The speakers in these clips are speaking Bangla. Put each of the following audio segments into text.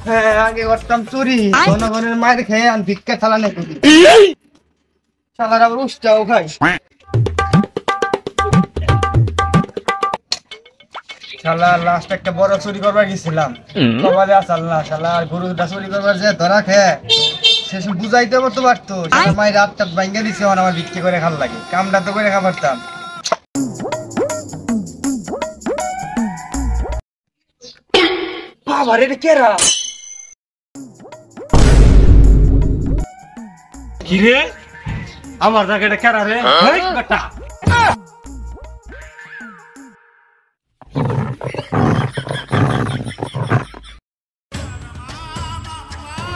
হ্যাঁ আগে করতাম চুরি, জনগণের মায়ের খেয়ে আমি ভিক্ষা চালানে করি। শালার আবার উষ্টাও খাই। শালা লাস্ট একটা বড় চুরি করবার গেছিলাম, কপালে আসাল না। শালা গরুটা চুরি করবার যে ধরা খেয়ে শেষ বুঝাইতে তো পারতো। মায়ের রাতটা ভাঙ্গা দিছে, আমার বিক্রি করে খাল লাগে, কামটা তো করে খাবারতাম। বাবা রে কেরা কি রে আমার জায়গাটা কেরা রে বেটা?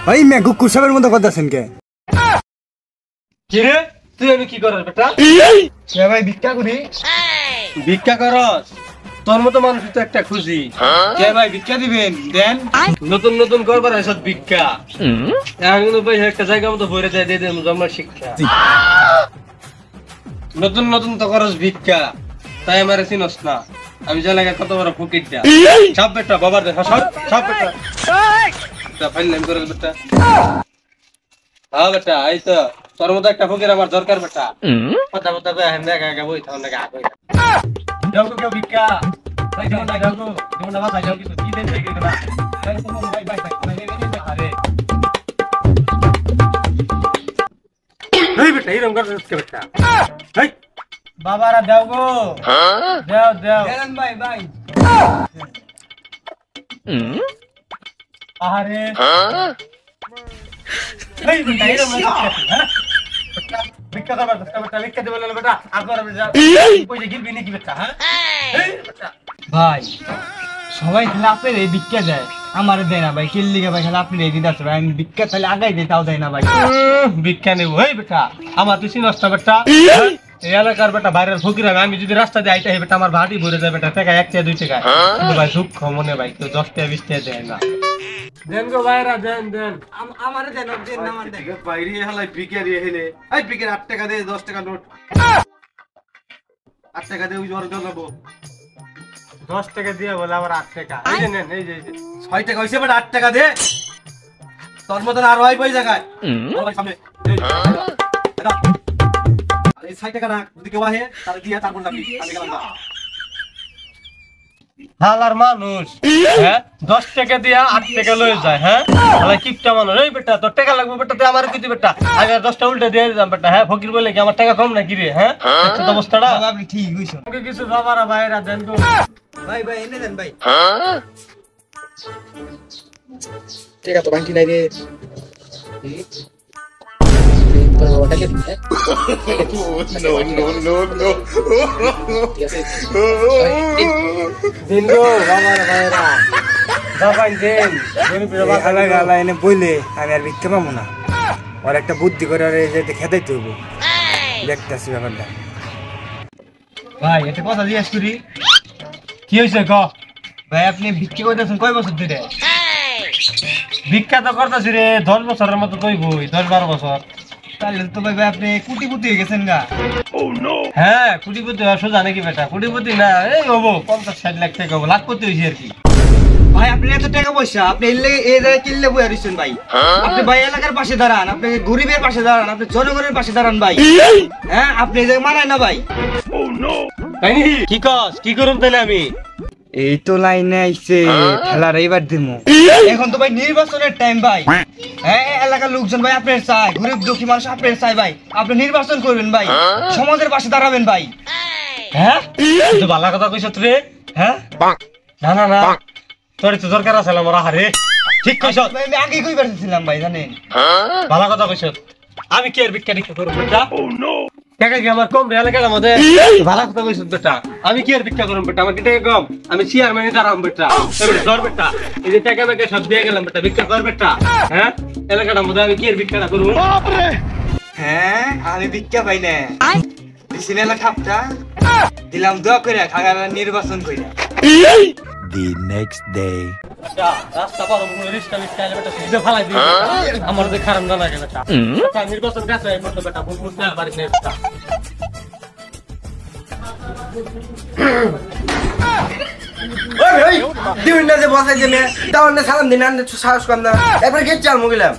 ভাই মে কুকুর সাহেবের মতো করতেছেন কে? কি রে তুই আমি কি করার বেটা? ভাই ভিক্ষা করি। ভিক্ষা করস? তোর মতো মানুষ তো একটা খুঁজি। কে ভাই ভিক্ষা দিবেন? দেন। নতুন নতুন করবার এসব ভিক্ষা এখন ভাই একটা জায়গা মতো ভরে দেয়, দিয়ে দেন জন্মের শিক্ষা। নতুন নতুন তো করস ভিক্ষা, তাই আমার চিনস না। আমি যে লাগে কত বড় ফকির দা সব বেটা বাবার দেখা সব সব বেটা ফাইনাল করে বেটা। হ্যাঁ বেটা এই তো তোর মতো একটা ফকির আমার দরকার বেটা। কথা কথা হেন দেখা গা বই থাও না গা কই যাও কেউ ভিক্ষা ভাই যাও না যাও যাও না ভাই যাও কিছু কি দেন ভাই না ভাই তো ভাই ভাই ভাই আরে এই বেটা এই রঙ করতে বেটা এই বাবারা দাও গো। দাও দাও দেন ভাই ভাই। আরে এই বেটা এই রঙ হ্যাঁ ভিক্ষা করবার বেটা ভিক্ষা দেব না বেটা আগর যা পয়সা গিলবি নাকি বেটা? হ্যাঁ এই বেটা ভাই সবাই খেলে আপনার এই ভিক্ষা দেয়, আমার দেয় না ভাই। কিল্লিগা ভাই খেলে আপনি এই দিন আছে ভাই, আমি ভিক্ষা তাহলে আগাই দিই তাও দেয় না ভাই। ভিক্ষা নেব এই বেটা আমার তুই চিনস না বেটা? এই এলাকার বেটা বাইরের ফকির আমি যদি রাস্তা দিয়ে আইতে বেটা আমার ভাটি ভরে যায় বেটা। টাকা 1 টাকা 2 টাকা কিন্তু ভাই দুঃখ মনে ভাই তো 10 টাকা 20 টাকা দেয় না। দেন গো ভাইরা দেন দেন আমারে দেন দেন না আমার দেন। বাইরে হালাই ভিখারি হেলে এই ভিখারি 8 টাকা দে 10 টাকা নোট 8 টাকা দে ওই জোর দেবো 10 টাকা দিয়ে বলে আবার 8 টাকা এই যে নেন এই যে 6 টাকা হইছে বেটা 8 টাকা দে তোর মতন আর হয় কই জায়গায় ভাই সামনে এই 6 টাকা রাখ যদি কেউ আহে তাহলে দিয়া তারপর যাবি আমি গেলাম না হালার মানুষ হ্যাঁ 10 টাকা দিয়া 8 টাকা লয়ে যায়। হ্যাঁ হালাই কিপটা মানুষ এই বেটা তোর টাকা লাগবে বেটা তুই আমারে কইতি বেটা আগে 10টা উল্টে দিয়ে দিলাম বেটা। হ্যাঁ ফকির বলে কি আমার টাকা কম নাকি রে? হ্যাঁ তো অবস্থাটা আপনি ঠিক কইছেন। ওকে কিছু বাবারা ভাইরা দেন গো ভাই ভাই এনে দেন ভাই। ঠিক আছে বাকি নাই রে। দিন গো বাবারা ভাইরা যাবাই দেন গরিবের বাবা গালা এনে বইলে আমি আর ভিক্ষা পাবো না। আর একটা বুদ্ধি করে যেতে খেতে হইব, দেখতেছি ব্যাপারটা। ভাই এটা কথা জিজ্ঞেস করি কি হয়েছে ক? ভাই আপনি ভিক্ষা করতেছেন কয় বছর ধরে? ভিক্ষা তো করতেছি রে 10 বছরের মতো কই বই 10-12 বছর। তাহলে তো ভাই আপনি কোটিপতি হয়ে গেছেন গা। হ্যাঁ কোটিপতি সোজা নাকি বেটা? কোটিপতি না এই হবো 50-60 লাখ টাকা হবো, লাখপতি হয়েছি আর কি। ভাই আপনি এত টাকা পয়সা আপনি এই জায়গায় কিনলে বই আরিছেন ভাই। আপনি ভাই এলাকার পাশে দাঁড়ান, আপনি গরিবের পাশে দাঁড়ান, আপনি জনগণের পাশে দাঁড়ান ভাই। হ্যাঁ আপনি এই জায়গায় মানায় না ভাই। কি কস কি করুম তাহলে আমি? এই তো লাইনে আইছে খেলার এইবার দিমু। এখন তো ভাই নির্বাচনের টাইম ভাই। হ্যাঁ এলাকার লোকজন ভাই আপনার চাই, গরিব দুঃখী মানুষ আপনার চাই ভাই। আপনি নির্বাচন করবেন ভাই, সমাজের পাশে দাঁড়াবেন ভাই। হ্যাঁ তুই ভালো কথা কইছ রে। হ্যাঁ না না না তোর তো দরকার আছে আমার। আরে ঠিক কইছ আমি আগে কই বেরছিলাম ভাই জানেন। ভালো কথা কইছ। আমি কি আর ভিক্ষা টিক্ষা করব বেটা? টাকা কি আমার কম রে এলাকার মধ্যে? ভালো কথা কইছ বেটা। আমি কি আর ভিক্ষা করব বেটা? আমার কি টাকা কম? আমি চেয়ারম্যানই দাঁড়াম বেটা। এবারে ধর বেটা এই যে টাকা মেকে সব দিয়ে গেলাম বেটা, ভিক্ষা কর বেটা। হ্যাঁ এলাকার মধ্যে আমি কি আর ভিক্ষাটা করব? হ্যাঁ আমি ভিক্ষা পাই না দিছিলেন এলাকা খাপটা দিলাম দোয়া করে খাগার নির্বাচন কইরা। The next day. রাস্তা পার রিস্কা মিস্কা বেটা সিধে ফালাই দিই আমার যে খারাপ না লাগে বেটা। নির্বাচন কাছে করতে বেটা ভুল ভুল না বাড়ি নেই বেটা। ওই ওই দিন না যে বসাই যে মেয়ে তাও না সালাম দিন না সাহস কম না একবার গেট চাল মুগিলাম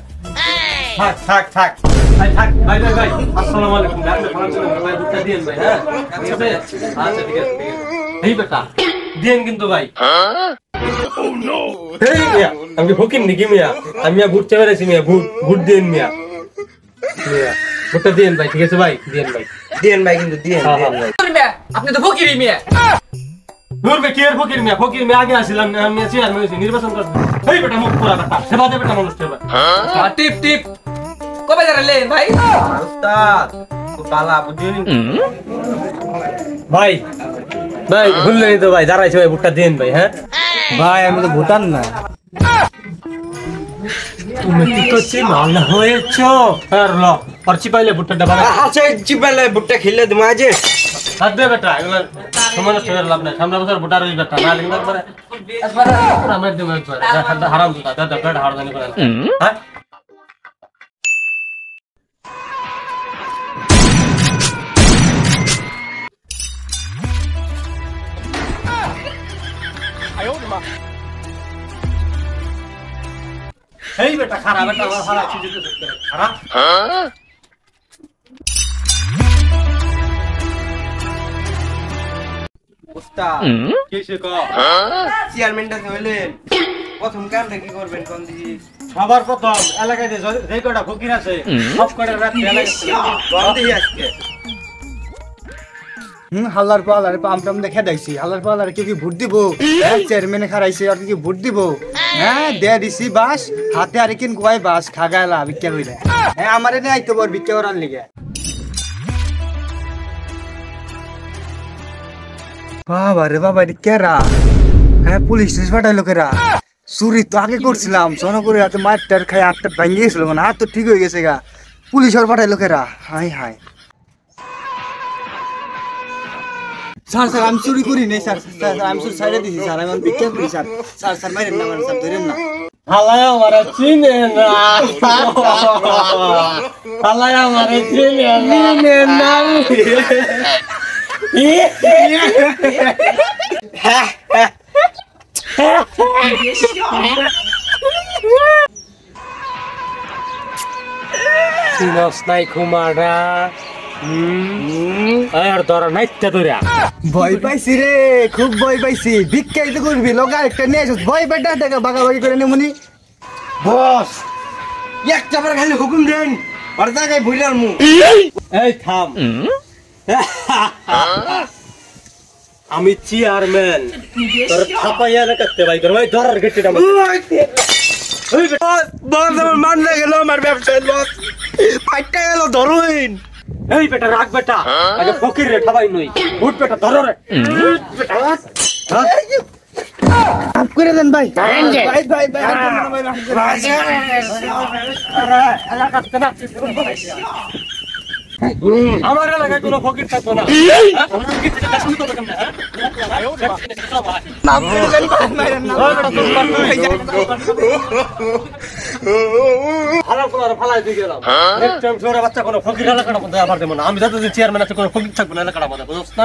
থাক ভাই থাক ভাই আসসালামু আলাইকুম আপনি খারাপ ছিলেন ভাই বুটটা দিয়েন ভাই হ্যাঁ আচ্ছা ভাই আচ্ছা ঠিক আছে এই বেটা দিয়েন কিন্তু ভাই ও নো এই মিয়া আমি ফকির নাকি মিয়া আমি মিয়া বুট চেয়ে বেড়াইছি মিয়া বুট দিয়েন মিয়া বুটটা দিয়েন ভাই ঠিক আছে ভাই দিয়েন ভাই কিন্তু দিয়েন মিয়া আপনি তো ফকিরি মিয়া নূর ভাই কি আর ফকির মিয়া আগে আসিলাম আমি চেয়ারম্যান হইছি নির্বাচন করব এই বেটা মুখ পুরা বেটা সেবা দে বেটা মানুষ সেবা টিপ কবে দাঁড়ালেন ভাই উস্তাদ খুব বালা বুঝিনি ভাই ভুললেন তো ভাই দাঁড়াইছে ভাই বুটটা দেন ভাই হ্যাঁ ভাই আমি তো ভুটান না তুমি কি করছিস মাল হয়েছ আর ল পরচি পাইলে বুটটা ডাবা আচ্ছা চিপালে বুটটা খেলে দিমা আজে হাত দে বেটা এগুলা সমান সমান লাভ নাই সামনে বছর বুটার ওই বেটা না লিখনা করে পুরো আমার দিমা একবার হারাম দুটা দাদা বেটা হারাম করে হ্যাঁ এই বেটা খারাপ বেটা খারাপ চিজ দিতে খারাপ উস্তাদ কিসে কো চেয়ারম্যানটা হইলেন প্রথম কামটা কি করবেন কোন দিকে সবার প্রথম এলাকায় যে কয়টা ফকির আছে সব কয়টা রাত বন্ধই আজকে হাল্লার পালার পাম দেখে দাইছি হাল্লার পালার কি ভোট দিব চেয়ারম্যানে খারাইছে আর কি ভোট দিব হ্যাঁ দে দিছি বাস হাতে আর কিন কয় বাস খাগালা ভিক্ষা কইরা হ্যাঁ আমারে নাই তো বড় ভিক্ষা করার লিগে বাবা রে বাবা এটা কেরা হ্যাঁ পুলিশ পাঠাইলো কেরা চুরি তো আগে করছিলাম জনগণের হাতে মারটার খাই হাতটা ভাঙিয়ে গেছিল মানে হাত তো ঠিক হয়ে গেছে গা পুলিশ আর পাঠাইলো কেরা হাই স্যার আমি চুরি করি নাই স্যার আমি চুরি ছাইড়ে দিছি স্যার আমি বিজ্ঞান করি স্যার মাইরেন না মানে স্যার ধরেন না হালাই আমারে চিনে না হালাই আমারে চিনে না চিনস নাই কুমারা আর ধরা নাইতে ধরা ভয় পাইছি রে খুব ভয় পাইছি ভিক্ষাই তো করবি লগা একটা নিয়ে আসিস ভয় পেটা টাকা বাগাবাগি করে নেমুনি বস এক চাপড় খালি হুকুম দেন আর জায়গায় ভুলার মু এই থাম আমি চেয়ারম্যান তোর থাপাইয়া রাখতে ভাই তোর ভাই ধরার গেটটা বস আমার মান না গেল আমার ব্যবসায় লস ফাইটটা গেল ধরুন এই বেটা রাখ বেটা আগে ফকির রে ঠাবাই নই উঠ বেটা ধরো রে আপ করে দেন ভাই ভাই আমার এলাকায় কোনো ফকির থাকতো না ফালাই দিয়ে গেলাম বাচ্চা কোনো ফকির এলাকার মধ্যে আবার দেবো না আমি যতদিন চেয়ারম্যান আছে কোনো ফকির থাকবো না এলাকার মধ্যে বুঝছ না